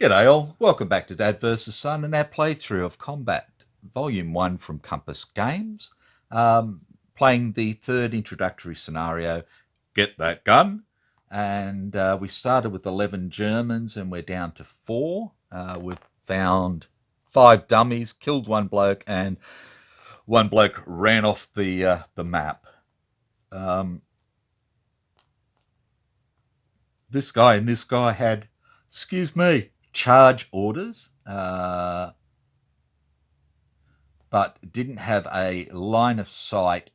G'day all, welcome back to Dad vs Son and our playthrough of Combat Volume 1 from Compass Games. Playing the third introductory scenario, Get That Gun. And we started with 11 Germans and we're down to 4. We've found 5 dummies, killed one bloke, and one bloke ran off the map. This guy and this guy had, excuse me, charge orders, but didn't have a line of sight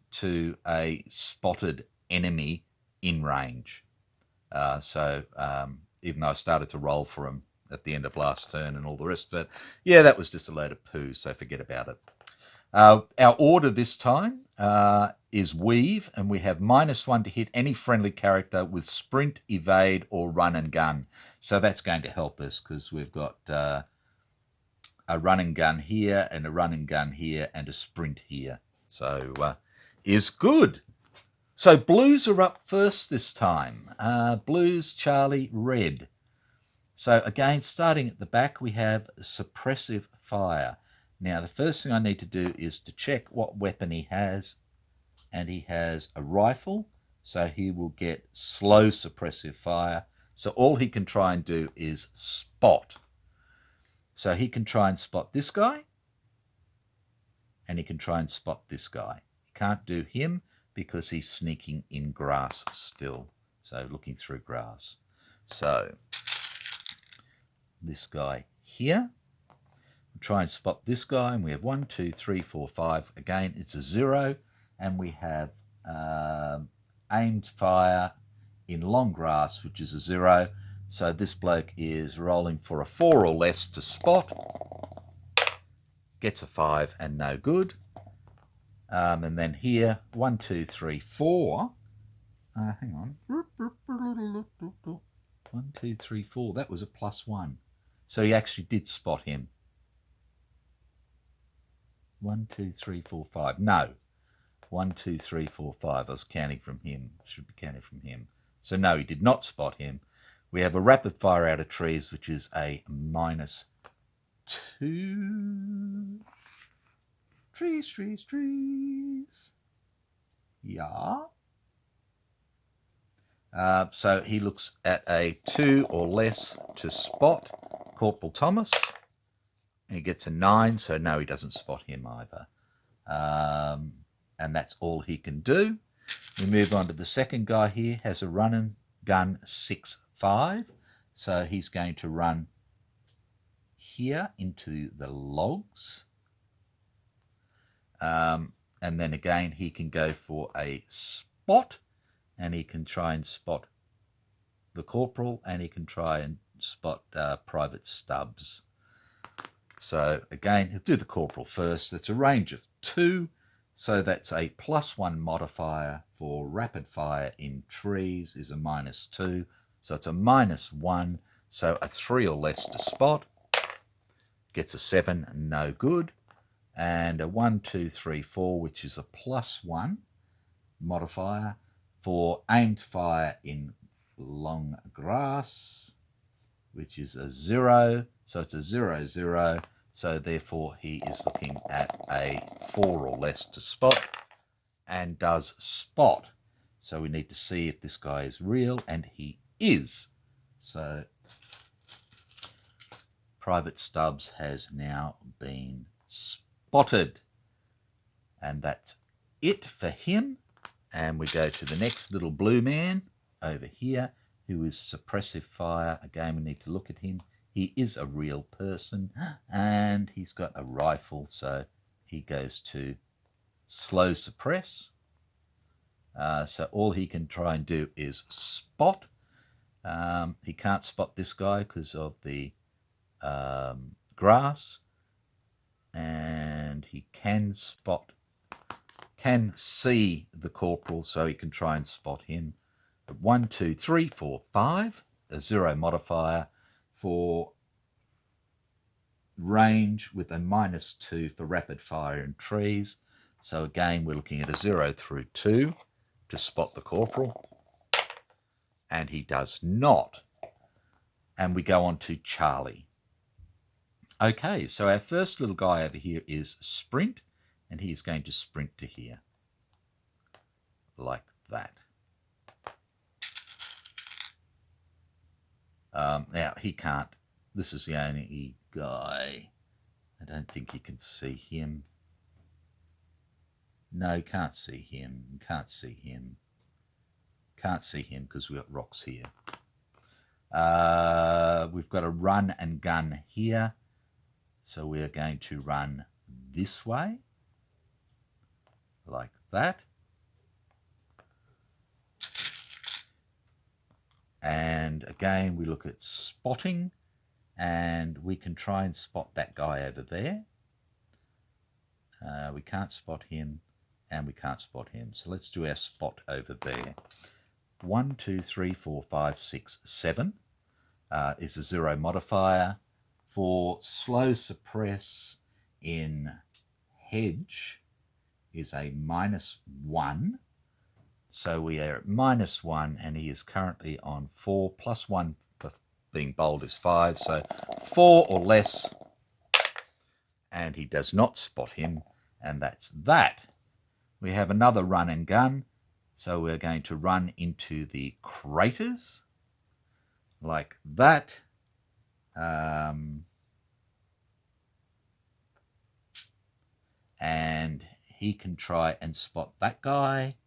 to a spotted enemy in range. So even though I started to roll for him at the end of last turn and all the rest of it, yeah, that was just a load of poo, so forget about it. Our order this time is weave, and we have -1 to hit any friendly character with sprint, evade, or run and gun. So that's going to help us because we've got a run and gun here, and a run and gun here, and a sprint here. So is good. So blues are up first this time. Blues, Charlie, red. So again, starting at the back, we have suppressive fire. Now, the first thing I need to do is to check what weapon he has. And he has a rifle, so he will get slow suppressive fire. So all he can try and do is spot. So he can try and spot this guy. And he can try and spot this guy. He can't do him because he's sneaking in grass still. So looking through grass. So this guy here. Try and spot this guy, and we have 1, 2, 3, 4, 5. Again, it's a 0, and we have aimed fire in long grass, which is a 0. So this bloke is rolling for a 4 or less to spot. Gets a 5 and no good. And then here, 1, 2, 3, 4. Hang on. 1, 2, 3, 4. That was a +1. So he actually did spot him. 1, 2, 3, 4, 5. No. 1, 2, 3, 4, 5. I was counting from him. Should be counting from him. So no, he did not spot him. We have a rapid fire out of trees, which is a -2. Trees, trees, trees. Yeah. So he looks at a 2 or less to spot Corporal Thomas. He gets a 9, so no, he doesn't spot him either. And that's all he can do. We move on to the second guy here, has a run and gun 6-5. So he's going to run here into the logs. And then again, he can go for a spot, and he can try and spot the corporal, and he can try and spot Private Stubbs. So again, he'll do the corporal first. That's a range of 2. So that's a +1 modifier for rapid fire in trees is a -2. So it's a -1. So a 3 or less to spot. Gets a 7, no good. And a 1, 2, 3, 4, which is a +1 modifier for aimed fire in long grass, which is a 0. So it's a 0, 0. So therefore he is looking at a 4 or less to spot, and does spot. So we need to see if this guy is real, and he is. So Private Stubbs has now been spotted. And that's it for him. And we go to the next little blue man over here, who is suppressive fire. Again, we need to look at him. He is a real person, and he's got a rifle, so he goes to slow suppress. So all he can try and do is spot. He can't spot this guy because of the grass, and he can see the corporal, so he can try and spot him. 1, 2, 3, 4, 5. a 0 modifier for range with a -2 for rapid fire in trees. So again, we're looking at a 0 through 2 to spot the corporal. And he does not. And we go on to Charlie. Okay, so our first little guy over here is sprint, and he's going to sprint to here. Like that. Now, he can't. This is the only guy. I don't think you can see him. No, can't see him. Can't see him. Can't see him because we've got rocks here. We've got a run and gun here. So we're going to run this way. Like that. And again, we look at spotting. And we can try and spot that guy over there. We can't spot him. And we can't spot him. So let's do our spot over there. 1, 2, 3, 4, 5, 6, 7 is a 0 modifier. For slow suppress in hedge is a -1. So we are at -1, and he is currently on 4. +1 for being bold is 5. So 4 or less. And he does not spot him. And that's that. We have another run and gun. So we're going to run into the craters. Like that. And he can try and spot that guy.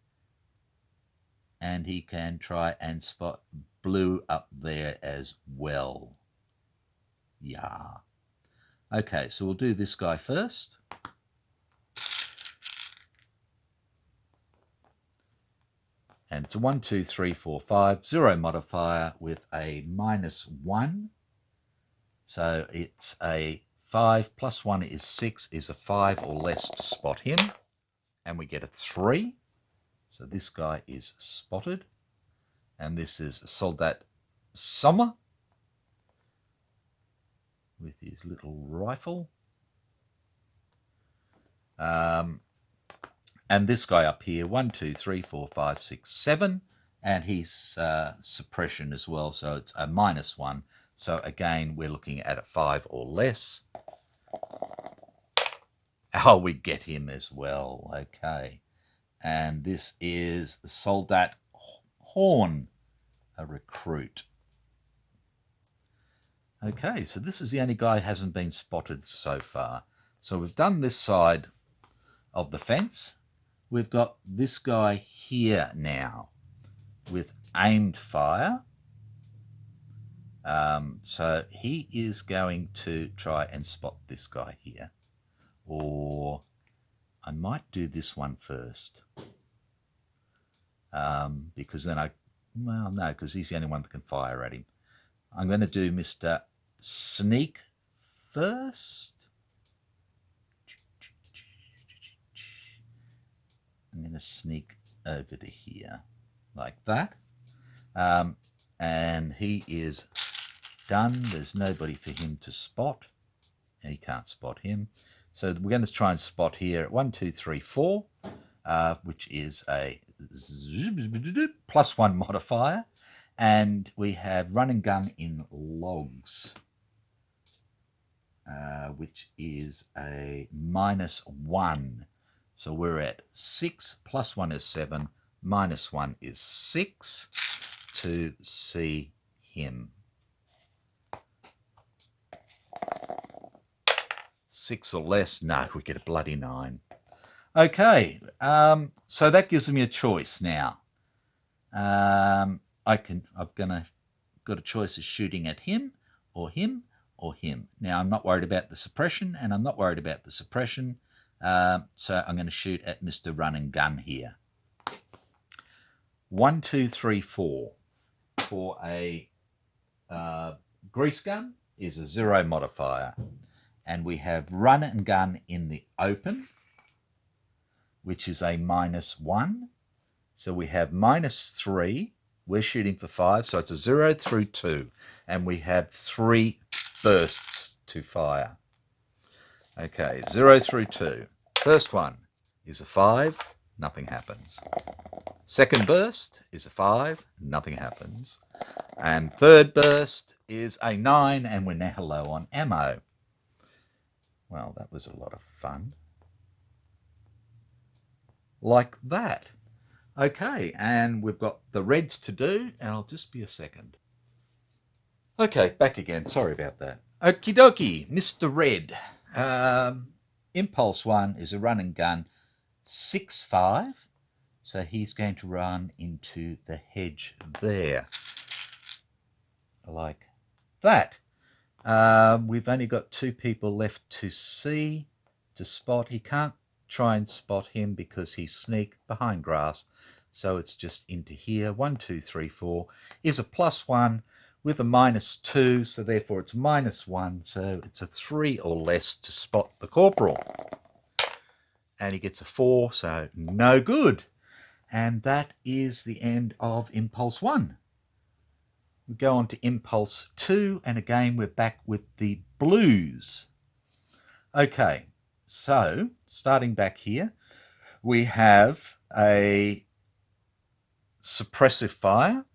And he can try and spot blue up there as well. Yeah. Okay, so we'll do this guy first. And it's a 1, 2, 3, 4, 5, 0 modifier with a -1. So it's a 5 + 1 is 6, is a 5 or less to spot him. And we get a 3. So this guy is spotted. And this is Soldat Sommer with his little rifle. And this guy up here, 1, 2, 3, 4, 5, 6, 7. And he's suppression as well, so it's a -1. So again, we're looking at a 5 or less. Oh, we get him as well. Okay. And this is Soldat Horn, a recruit. Okay, so this is the only guy who hasn't been spotted so far. So we've done this side of the fence. We've got this guy here now with aimed fire. So he is going to try and spot this guy here. Or I might do this one first. Because then well, no, because he's the only one that can fire at him. I'm going to do Mr. Sneak first. I'm going to sneak over to here like that. And he is done. There's nobody for him to spot. He can't spot him. So we're going to try and spot here at 1, 2, 3, 4, which is a +1 modifier. And we have run and gun in logs, which is a -1. So we're at 6 + 1 is 7, -1 is 6 to see him. 6 or less, no, we get a bloody 9. Okay, so that gives me a choice now. I've got a choice of shooting at him or him or him. Now I'm not worried about the suppression, and I'm not worried about the suppression. So I'm going to shoot at Mr. Run and Gun here. 1, 2, 3, 4 for a grease gun is a 0 modifier. And we have run and gun in the open, which is a -1. So we have -3 We're shooting for 5, so it's a 0 through 2. And we have 3 bursts to fire. Okay, 0 through 2. First one is a 5, nothing happens. Second burst is a 5, nothing happens. And third burst is a 9, and we're now low on ammo. Well, that was a lot of fun. Like that. Okay, and we've got the reds to do, and I'll just be a second. Okay, back again. Sorry about that. Okie dokie, Mr. Red. Impulse 1 is a run and gun 6-5. So he's going to run into the hedge there. Like that. We've only got 2 people left to see, to spot. He can't try and spot him because he's sneak behind grass. So it's just into here. 1, 2, 3, 4 is a +1 with a -2. So therefore it's -1. So it's a 3 or less to spot the corporal. And he gets a 4, so no good. And that is the end of Impulse 1. We go on to Impulse 2, and again we're back with the blues. Okay, so starting back here, we have a suppressive fire.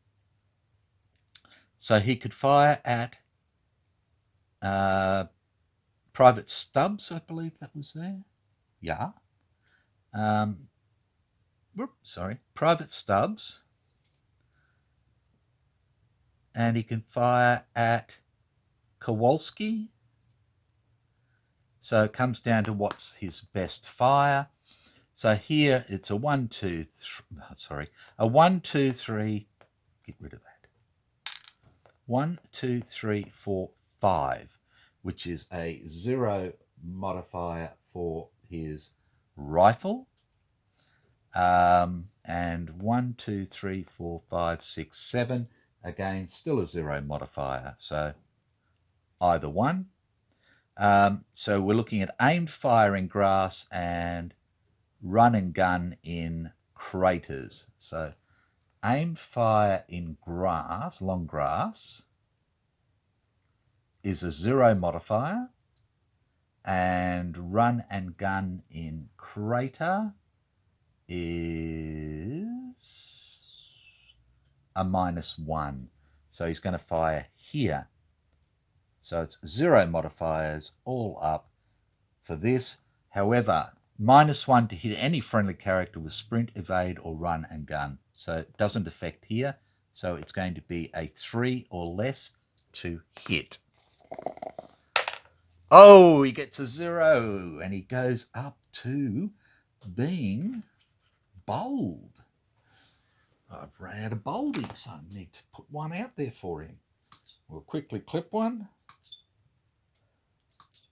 So he could fire at Private Stubbs, I believe that was there. Yeah. Private Stubbs. And he can fire at Kowalski. So it comes down to what's his best fire. So here it's a 1, 2, 3, a 1, 2, 3, get rid of that. 1, 2, 3, 4, 5, which is a 0 modifier for his rifle. And 1, 2, 3, 4, 5, 6, 7. Again, still a 0 modifier. So either one. So we're looking at aimed fire in grass and run and gun in craters. So aimed fire in grass, long grass, is a 0 modifier. And run and gun in crater is a -1. So he's going to fire here. So it's 0 modifiers all up for this. However, -1 to hit any friendly character with sprint, evade, or run and gun. So it doesn't affect here. So it's going to be a 3 or less to hit. Oh, he gets a 0, and he goes up to being bold. I've run out of boldies, so I need to put one out there for him. We'll quickly clip one.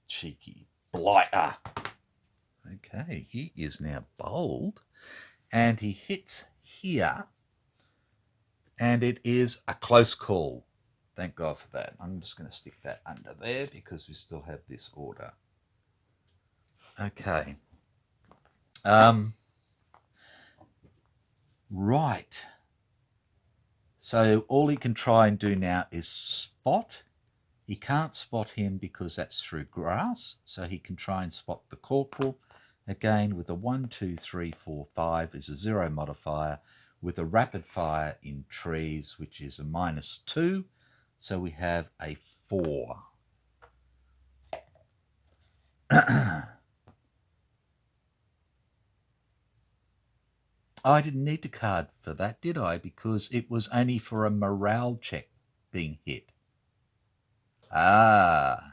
Cheeky blighter. Okay, he is now bold, and he hits here, and it is a close call. Thank God for that. I'm just going to stick that under there because we still have this order. Okay. Right. So all he can try and do now is spot. He can't spot him because that's through grass. So he can try and spot the corporal. Again, with a 1, 2, 3, 4, 5 is a 0 modifier. With a rapid fire in trees, which is a -2. So we have a 4. I didn't need to card for that, did I? Because it was only for a morale check being hit. So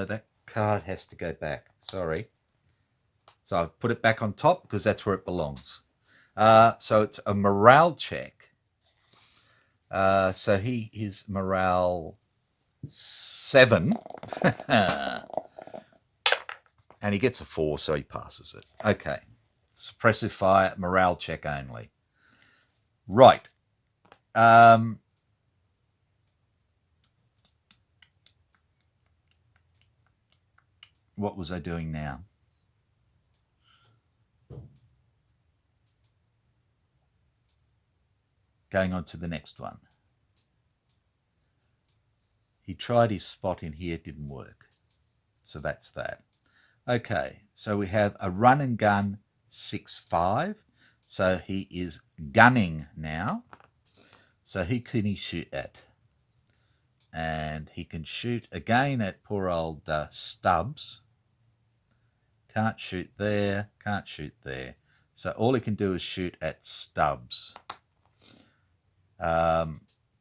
that card has to go back. Sorry. So I've put it back on top because that's where it belongs. So it's a morale check. So he is morale 7. And he gets a 4, so he passes it. Okay. Suppressive fire, morale check only. Right. What was I doing now? going on to the next one. He tried his spot in here, didn't work. So that's that. Okay, so we have a run and gun 6-5. So he is gunning now. So who can he shoot at? And he can shoot again at poor old Stubbs. Can't shoot there, can't shoot there. So all he can do is shoot at Stubbs.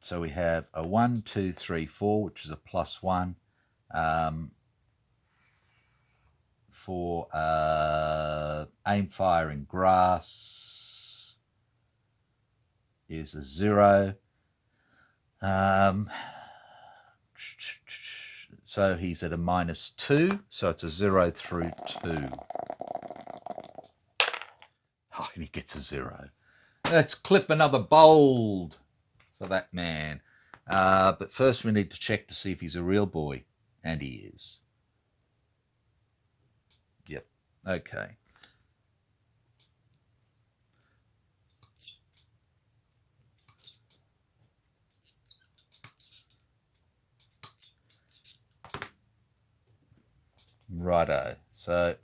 So we have a 1, 2, 3, 4, which is a +1. For aim fire in grass is a 0. So he's at a -2, so it's a 0 through 2. Oh, and he gets a 0. Let's clip another bold for that man. But first we need to check to see if he's a real boy. And he is. Yep. Okay. Righto. So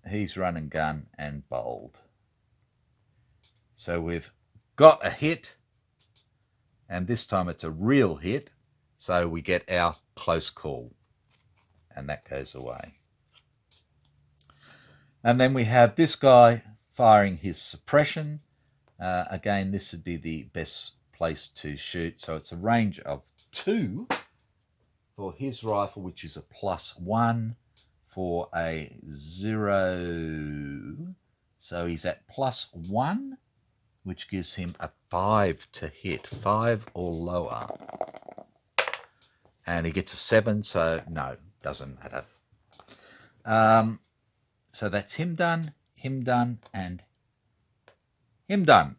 he's run and gun and bold. So we've got a hit, and this time it's a real hit. So we get our close call, and that goes away. And then we have this guy firing his suppression. Again, this would be the best place to shoot. So it's a range of 2 for his rifle, which is a +1 for a 0. So he's at +1, which gives him a 5 to hit, 5 or lower. And he gets a 7, so no, doesn't matter. So that's him done, and him done.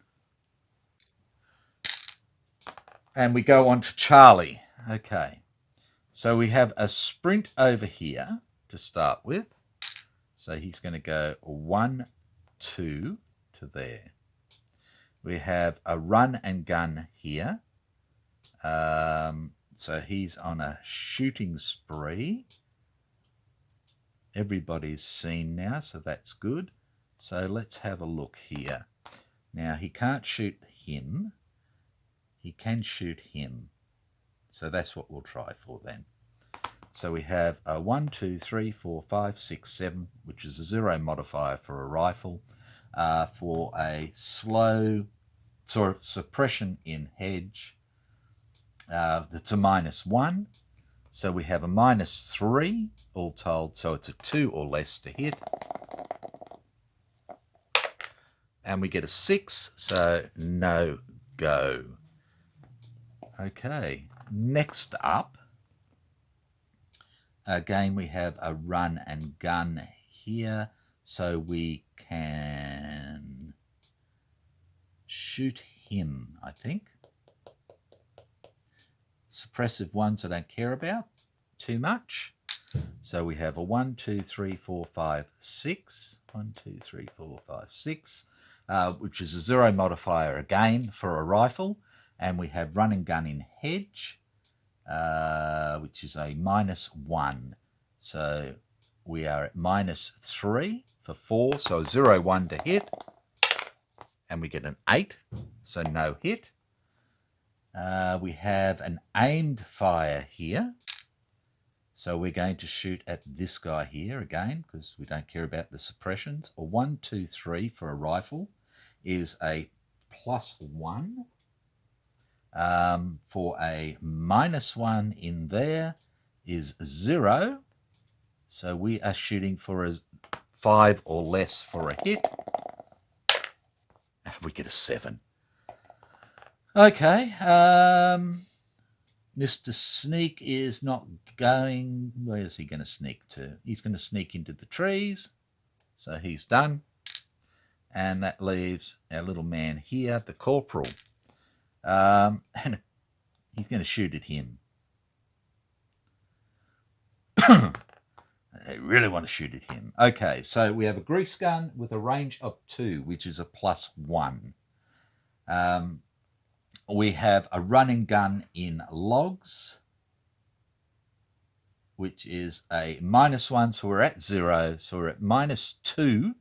And we go on to Charlie. Okay. So we have a sprint over here to start with. So he's going to go 1, 2 to there. We have a run and gun here. So he's on a shooting spree. Everybody's seen now, so that's good. So let's have a look here. Now, he can't shoot him. He can shoot him. So that's what we'll try for then. So we have a 1, 2, 3, 4, 5, 6, 7, which is a 0 modifier for a rifle. For a slow sort of suppression in hedge, that's a -1. So we have a -3 all told. So it's a 2 or less to hit. And we get a 6, so no go. Okay, next up, again we have a run and gun here, so we can shoot him, I think. Suppressive ones I don't care about too much. So we have a 1, 2, 3, 4, 5, 6. 1, 2, 3, 4, 5, 6, which is a 0 modifier again for a rifle. And we have run and gun in hedge, which is a -1. So we are at -3 for 4, so a 0, 1 to hit. And we get an 8, so no hit. We have an aimed fire here. So we're going to shoot at this guy here again, because we don't care about the suppressions. A 1, 2, 3 for a rifle is a +1. For a -1 in there is 0. So we are shooting for a 5 or less for a hit. We get a 7. Okay. Mr. Sneak is not going. Where is he going to sneak to? He's going to sneak into the trees. So he's done. And that leaves our little man here, the corporal. And he's going to shoot at him. I really want to shoot at him. Okay, so we have a grease gun with a range of 2, which is a +1. We have a running gun in logs, which is a -1, so we're at 0. So we're at -2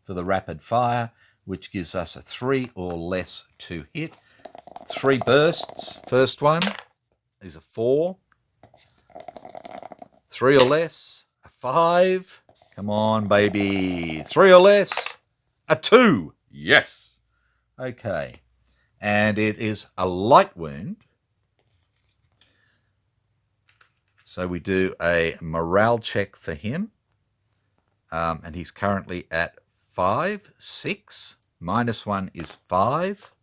for the rapid fire, which gives us a 3 or less to hit. 3 bursts. First one is a 4. 3 or less, a 5. Come on, baby. 3 or less, a 2. Yes. Okay. And it is a light wound. So we do a morale check for him. And he's currently at 5, 6. -1 is 5.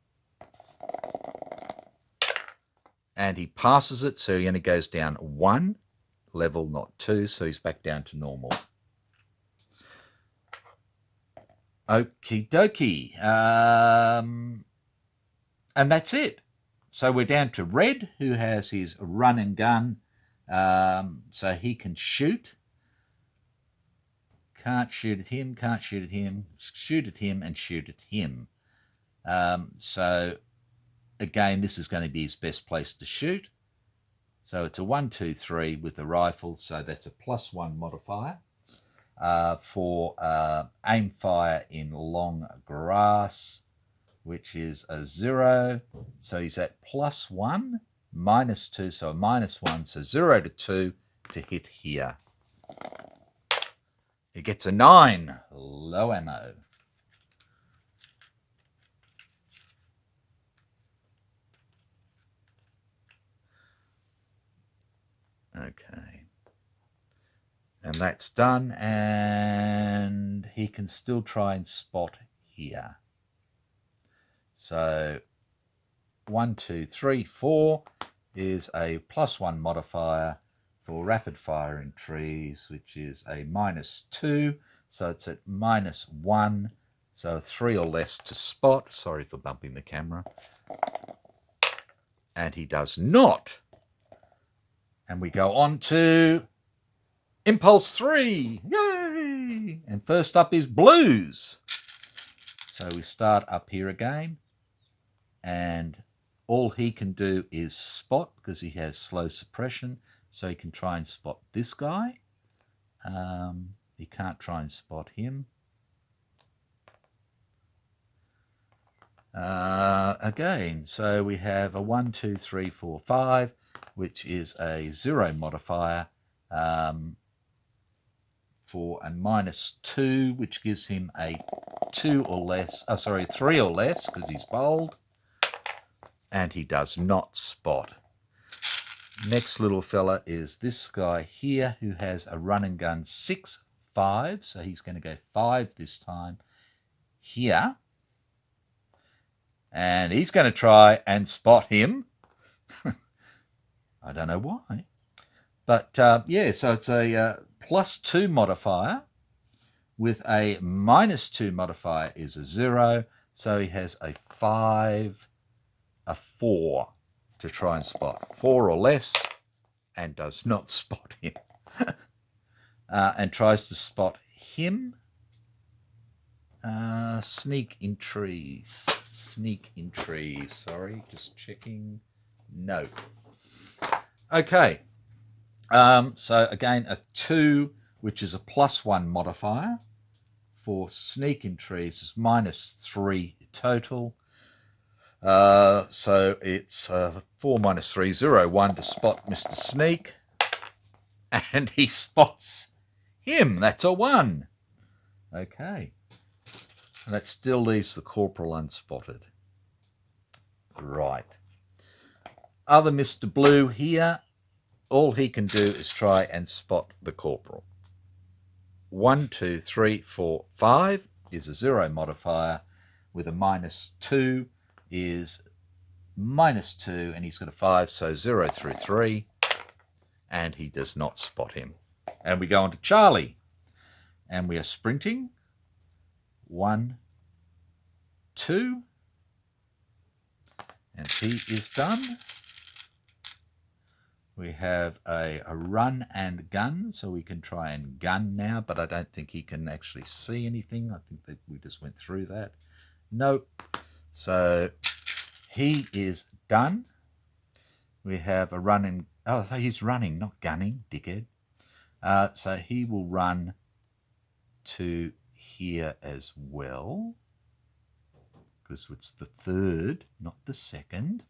And he passes it, so he only goes down 1 level, not 2, so he's back down to normal. Okie dokie. And that's it. So we're down to Red, who has his run and gun, so he can shoot. Can't shoot at him, can't shoot at him, shoot at him, and shoot at him. So again, this is going to be his best place to shoot. So it's a 1, 2, 3 with the rifle, so that's a +1 modifier. For aim fire in long grass, which is a 0. So he's at +1, -2, so a -1, so 0 to 2 to hit here. He gets a 9, low ammo. Okay. And that's done, and he can still try and spot here. So 1, 2, 3, 4 is a +1 modifier for rapid fire in trees, which is a -2. So it's at -1. So 3 or less to spot. Sorry for bumping the camera. And he does not. And we go on to Impulse 3. Yay! And first up is Blues. So we start up here again. And all he can do is spot, because he has slow suppression. So he can try and spot this guy. He can't try and spot him. Again, so we have a 1, 2, 3, 4, 5, which is a 0 modifier for a -2, which gives him a 2 or less, 3 or less, because he's bold. And he does not spot. Next little fella is this guy here, who has a run and gun 6, 5. So he's going to go 5 this time here. And he's going to try and spot him. I don't know why. But yeah, so it's a +2 modifier with a -2 modifier is a 0. So he has a 5, a 4 to try and spot. 4 or less, and does not spot him. And tries to spot him. Sneak in trees. Sneak in trees. Sorry, just checking. No. Okay. So again, a 2, which is a +1 modifier for sneak in trees, is -3 total. So it's 4 - 3, 0, 1 to spot Mr. Sneak. And he spots him. That's a 1. Okay. And that still leaves the corporal unspotted. Right. Other Mr. Blue here, all he can do is try and spot the corporal. 1, 2, 3, 4, 5 is a 0 modifier with a -2 is -2, and he's got a 5, so 0 through 3, and he does not spot him. And we go on to Charlie, and we are sprinting. 1, 2, and he is done. We have a run and gun, so we can try and gun now, but I don't think he can actually see anything. I think that we just went through that. Nope. So he is done. We have a run and... Oh, so he's running, not gunning, dickhead. So he will run to here as well, because it's the third, not the second.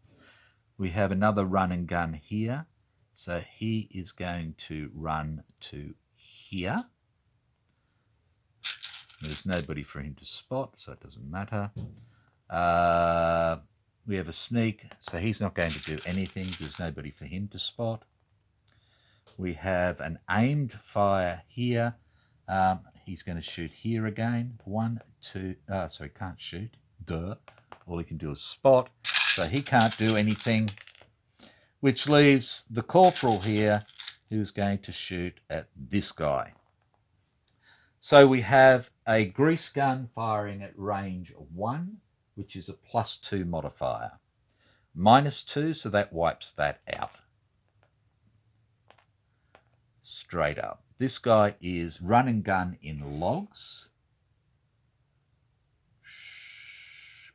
We have another run and gun here. So he is going to run to here. There's nobody for him to spot, so it doesn't matter. We have a sneak, so he's not going to do anything. There's nobody for him to spot. We have an aimed fire here. He's going to shoot here again. 1, 2, so he can't shoot. Duh. All he can do is spot. So he can't do anything, which leaves the corporal here who's going to shoot at this guy. So we have a grease gun firing at range 1, which is a +2 modifier. -2, so that wipes that out. Straight up. This guy is run and gun in logs,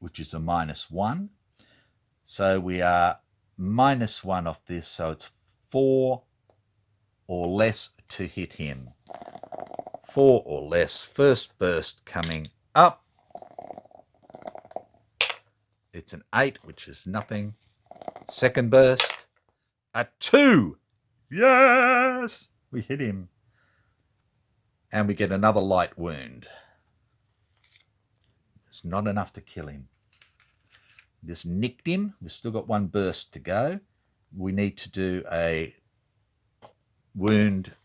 which is a -1. So we are -1 off this, so it's 4 or less to hit him. 4 or less. First burst coming up. It's an 8, which is nothing. Second burst, a 2. Yes! We hit him. And we get another light wound. It's not enough to kill him. Just nicked him. We've still got 1 burst to go. We need to do a wound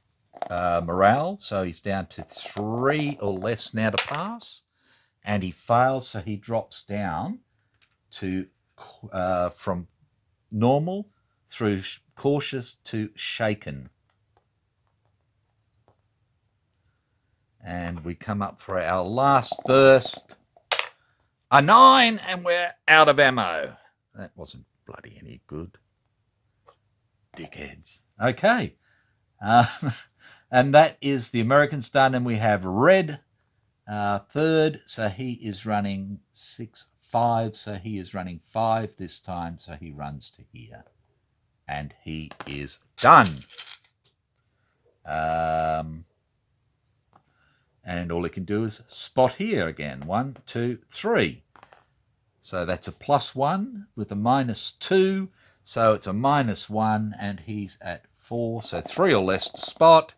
morale. So he's down to 3 or less now to pass. And he fails, so he drops down to from normal through cautious to shaken. And we come up for our last burst. A 9, and we're out of ammo. That wasn't bloody any good. Dickheads. Okay. And that is the Americans done. And we have Red third. So he is running 6, 5. So he is running 5 this time. So he runs to here. And he is done. And all he can do is spot here again. 1, 2, 3. So that's a +1 with a -2. So it's a -1, and he's at 4. So 3 or less to spot.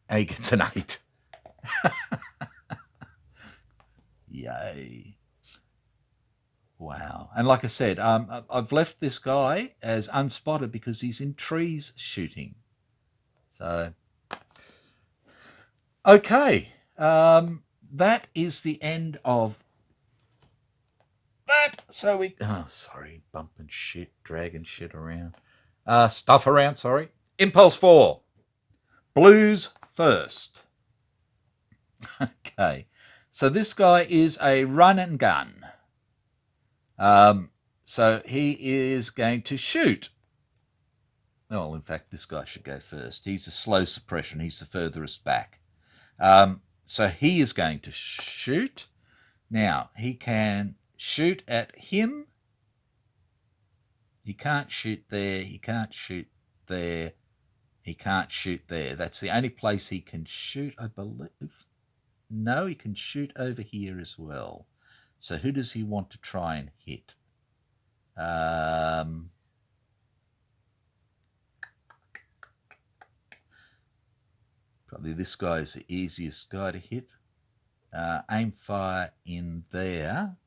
And he gets an 8. Yay. Wow. And like I said, I've left this guy as unspotted because he's in trees shooting. So... Okay, that is the end of that. So we... Oh, sorry, bumping shit, dragging shit around. Stuff around, sorry. Impulse 4. Blues first. Okay, so this guy is a run and gun. So he is going to shoot. Oh, in fact, this guy should go first. He's a slow suppression. He's the furthest back. So he is going to shoot. Now, he can shoot at him. He can't shoot there. He can't shoot there. He can't shoot there. That's the only place he can shoot, I believe. No, he can shoot over here as well. So who does he want to try and hit? Probably this guy is the easiest guy to hit. Aim fire in there.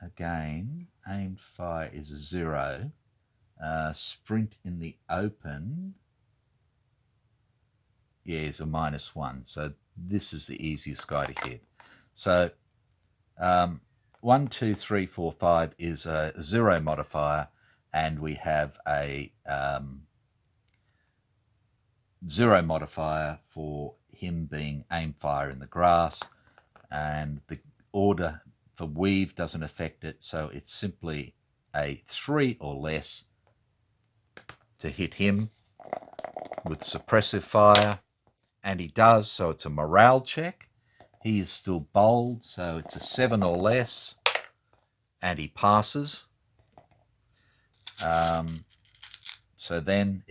Again, aim fire is a 0. Sprint in the open. Yeah, is a -1. So this is the easiest guy to hit. So 1, 2, 3, 4, 5 is a 0 modifier, and we have a 0 modifier for him being aim fire in the grass, and the order for weave doesn't affect it, so it's simply a 3 or less to hit him with suppressive fire, and he does, so it's a morale check. He is still bold, so it's a 7 or less, and he passes. So then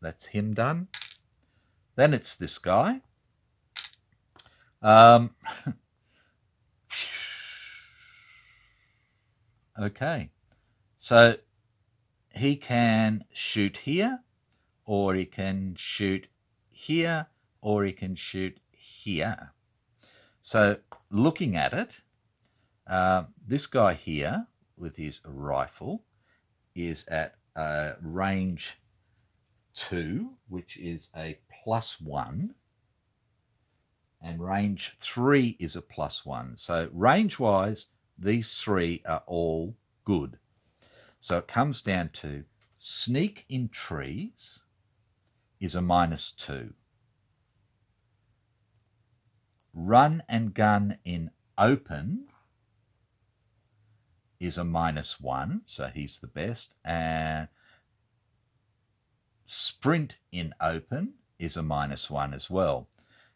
that's him done. Then it's this guy. Okay, so he can shoot here, or he can shoot here, or he can shoot here. So looking at it, this guy here with his rifle is at range 2, which is a +1, and range 3 is a +1. So range-wise, these three are all good. So it comes down to sneak in trees is a -2. Run and gun in open is a -1, so he's the best. And sprint in open is a -1 as well.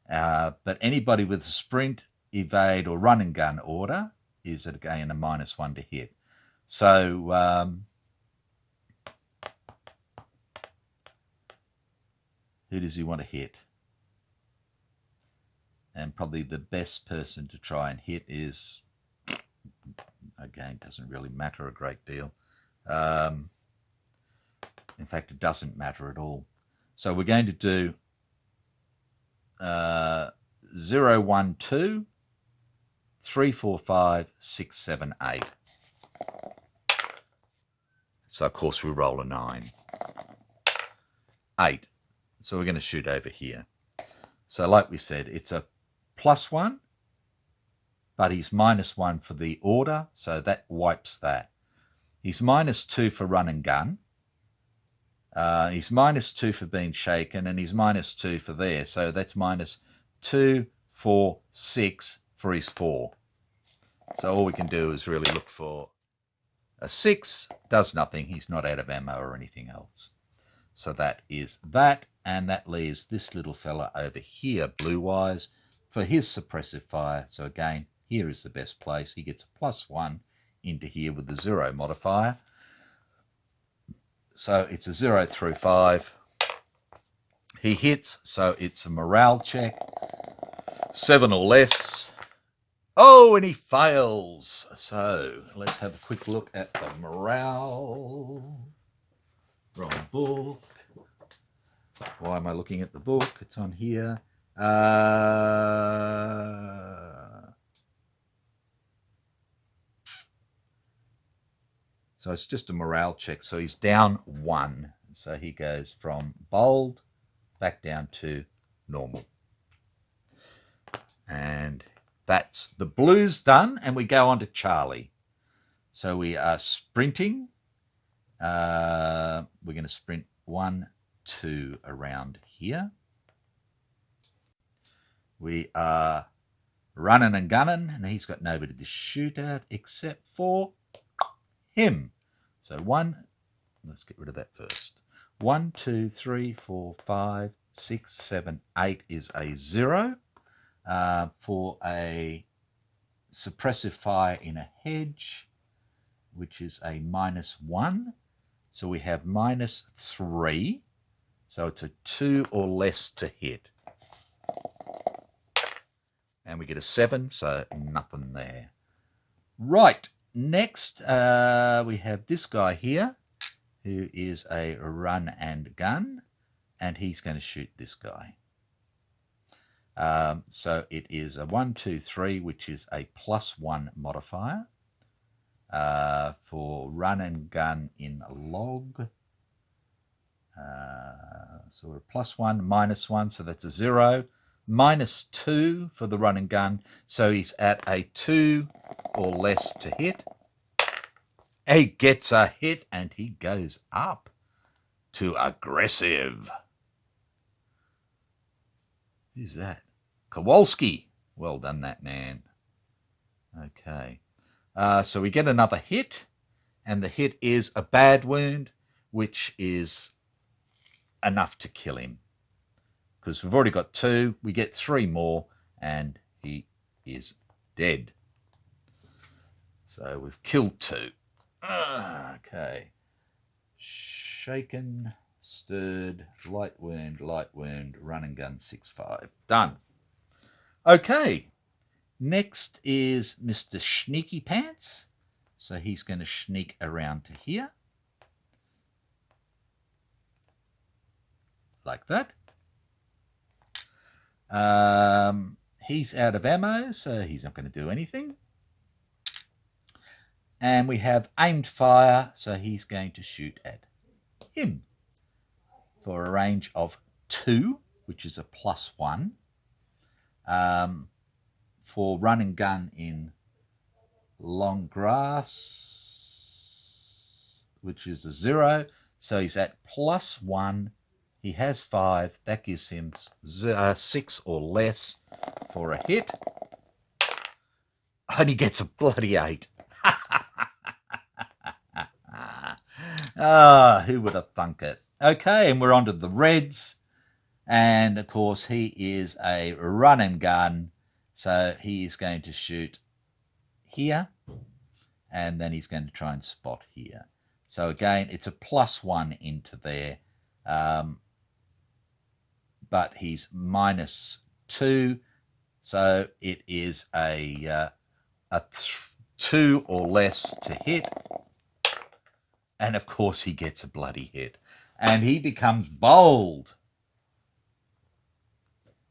But anybody with sprint, evade, or run and gun order is again a -1 to hit. So who does he want to hit? And probably the best person to try and hit is, again, doesn't really matter a great deal. In fact, it doesn't matter at all. So we're going to do 0, 1, 2, 3, 4, 5, 6, 7, 8. So of course we roll a 9. 8. So we're going to shoot over here. So like we said, it's a +1, but he's -1 for the order, so that wipes that. He's -2 for run and gun. He's -2 for being shaken, and he's -2 for there. So that's -2, 4, 6 for his 4. So all we can do is really look for a 6. Does nothing. He's not out of ammo or anything else. So that is that, and that leaves this little fella over here, Blue Wise, for his suppressive fire. So again, here is the best place. He gets a +1 into here with the 0 modifier. So it's a 0 through 5. He hits, so it's a morale check. 7 or less. Oh, and he fails. So let's have a quick look at the morale. Wrong book. Why am I looking at the book? It's on here. So it's just a morale check. So he's down 1. So he goes from bold back down to normal. And that's the Blues done. And we go on to Charlie. So we are sprinting. We're going to sprint 1, 2 around here. We are running and gunning, and he's got nobody to shoot at except for him. So 1, let's get rid of that first. 1, 2, 3, 4, 5, 6, 7, 8 is a 0. For a suppressive fire in a hedge, which is a -1. So we have -3. So it's a 2 or less to hit. And we get a 7, so nothing there. Right, next we have this guy here, who is a run and gun, and he's going to shoot this guy. So it is a 1, 2, 3, which is a +1 modifier. For run and gun in a log. So we're +1, -1, so that's a 0. -2 for the run and gun, so he's at a 2 or less to hit. He gets a hit, and he goes up to aggressive. Who's that? Kowalski. Well done, that man. Okay. So we get another hit, and the hit is a bad wound, which is enough to kill him. Because we've already got 2, we get 3 more, and he is dead. So we've killed 2. Okay. Shaken, stirred, light wound, run and gun 6-5. Done. Okay. Next is Mr. Sneaky Pants. So he's going to sneak around to here. Like that. He's out of ammo, so he's not going to do anything. And we have aimed fire, so he's going to shoot at him for a range of 2, which is a +1. For run and gun in long grass, which is a 0. So he's at +1. He has 5. That gives him 6 or less for a hit. And he gets a bloody 8. Who would have thunk it? Okay, and we're on to the Reds. And, of course, he is a run and gun. So he is going to shoot here. And then he's going to try and spot here. So, again, it's a +1 into there. But he's -2. So it is a 2 or less to hit. And, of course, he gets a bloody hit. And he becomes bold.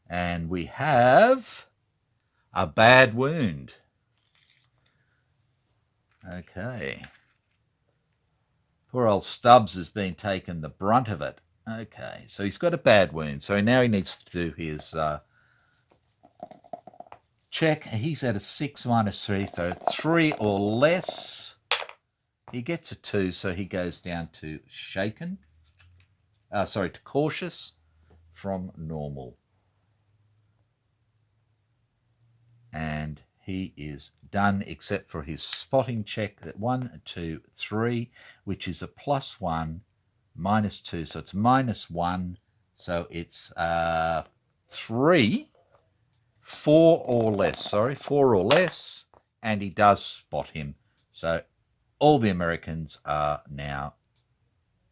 And we have a bad wound. Okay. Poor old Stubbs has been taking the brunt of it. Okay, so he's got a bad wound. So now he needs to do his check. He's at a 6 -3, so 3 or less. He gets a 2, so he goes down to shaken. To cautious from normal. And he is done except for his spotting check at 1, 2, 3, which is a +1, -2, so it's -1. So it's 3, 4 or less. 4 or less, and he does spot him. So all the Americans are now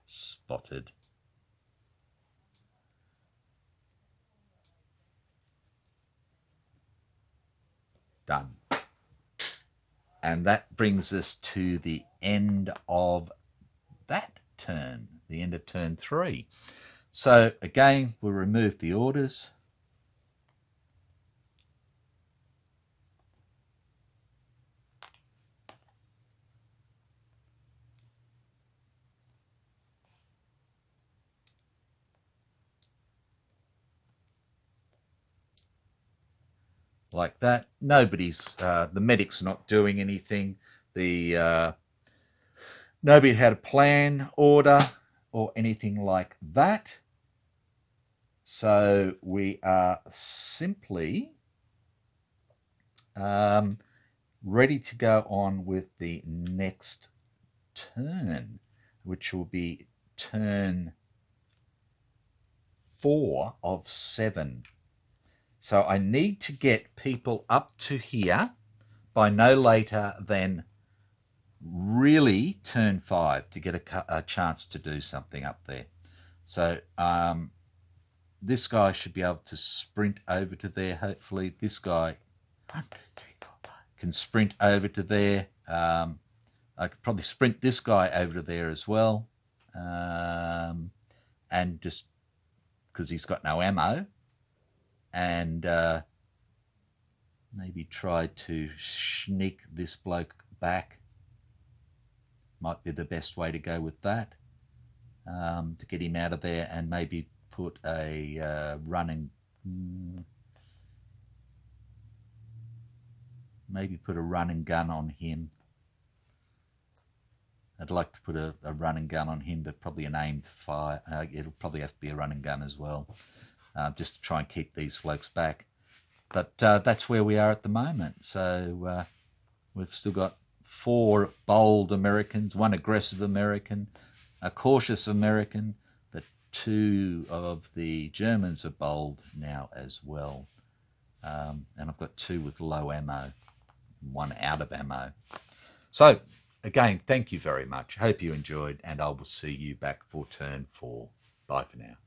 spotted. Done. And that brings us to the end of that turn, the end of turn 3. So again, we'll remove the orders. Like that. The medics are not doing anything. Nobody had a plan, order, or anything like that. So we are simply ready to go on with the next turn, which will be turn 4 of 7. So I need to get people up to here by no later than really turn 5 to get a chance to do something up there. So this guy should be able to sprint over to there. Hopefully this guy 1, 2, 3, 4, 5 can sprint over to there. I could probably sprint this guy over to there as well. And just because he's got no ammo. And maybe try to sneak this bloke back. Might be the best way to go with that. To get him out of there, and maybe put a running... Maybe put a run and gun on him. I'd like to put a run and gun on him, but probably an aimed fire. It'll probably have to be a run and gun as well. Just to try and keep these blokes back. But that's where we are at the moment. So we've still got 4 bold Americans, 1 aggressive American, a cautious American, but 2 of the Germans are bold now as well. And I've got 2 with low ammo, 1 out of ammo. So, again, thank you very much. Hope you enjoyed, and I will see you back for turn 4. Bye for now.